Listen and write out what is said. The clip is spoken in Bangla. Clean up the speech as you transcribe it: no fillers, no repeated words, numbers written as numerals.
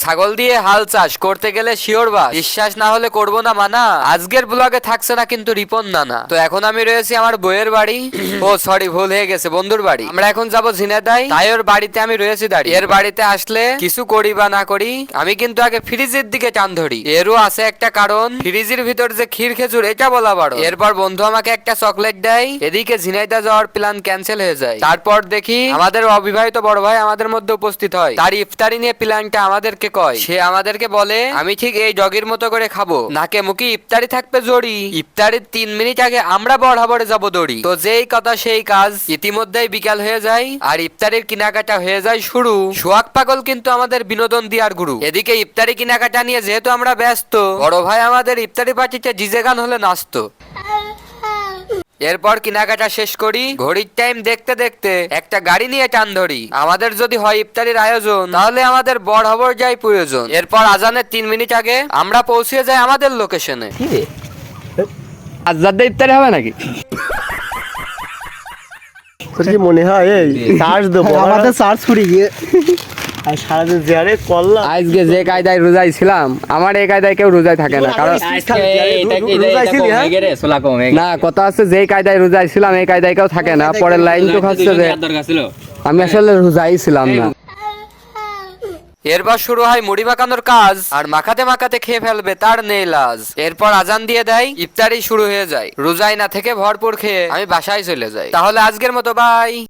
ছাগল দিয়ে হাল চাষ করতে গেলে শিওর বাস, বিশ্বাস না হলে করবো না মানা। আজকের ব্লগে থাকছে না কিন্তু রিপন নানা। তো এখন আমি রয়েছি আমার বইয়ের বাড়ি, ও সরি ভুল হয়ে গেছে, বন্ধুর বাড়ি। আমরা এখন যাবো ঝিনাইদহ, তাই ওর বাড়িতে আমি রয়েছি দাঁড়িয়ে। এর বাড়িতে আসলে কিছু করি বা না করি, আমি কিন্তু আগে ফ্রিজের দিকে টান ধরি। এরও আছে একটা কারণ, ফ্রিজের ভিতর যে ক্ষীর খেজুর এটা বলা বারো। এরপর বন্ধু আমাকে একটা চকলেট দেয়, এদিকে ঝিনাইদহ যাওয়ার প্ল্যান ক্যান্সেল হয়ে যায়। তারপর দেখি আমাদের অবিবাহিত বড় ভাই আমাদের মধ্যে উপস্থিত হয়। তার ইফতারি নিয়ে প্ল্যানটা আমাদেরকে কয়। সে আমাদেরকে বলে আমি ঠিক এই ডগির মতো করে খাবো, নাকে মুখে ইফতারি থাকবে জড়ি। ইফতারির 3 মিনিট আগে আমরা বরাবরে যাবো দড়ি। তো যেই কথা সেই কাজ, ইতিমধ্যেই বিকাল হয়ে যায় আর ইফতারির কেনাকাটা হয়ে যায় শুরু। সোহাগ পাগল কিন্তু আমাদের বিনোদন দিয়ার গুরু। এদিকে ইফতারি কেনাকাটা নিয়ে যেহেতু আমরা ব্যস্ত, বড় ভাই আমাদের ইফতারি পার্টিতে ডিজে গান হলে নাচতো। এরপর কেনাকাটা শেষ করি, ঘড়ির টাইম দেখতে দেখতে একটা গাড়ি নিয়ে টান ধরি। আমাদের যদি হয় ইফতারির আয়োজন, তাহলে আমাদের বড় যাই প্রয়োজন। এরপর আজানের 3 মিনিট আগে আমরা পৌঁছে যাই আমাদের লোকেশনে। আজাদে ইফতারি হবে নাকি? তোর কি মনে হয় এই চার্জ দেবো আমাদের চার্জ ফুরিয়ে গিয়ে আর সারাদিন যে করলাম। আজকে যে কায়দায় রোজাই ছিলাম, আমার এই কায়দায় কেউ রোজাই থাকে না। কারণ না, কথা আছে যেই কায়দায় রোজাই ছিলাম এই কায়দায় কেউ থাকে না। পরের লাইন তো হচ্ছে যে আমি আসলে রোজাই ছিলাম না। এরপর শুরু হয় মুড়ি মাখানোর কাজ, আর মাখাতে মাখাতে খেয়ে ফেলবে তার নেই লাজ। এরপর আজান দিয়ে দেয়, ইফতারি শুরু হয়ে যায়। রোজাই না থেকে ভরপুর খেয়ে আমি বাসায় চলে যাই। তাহলে আজকের মতো বাই।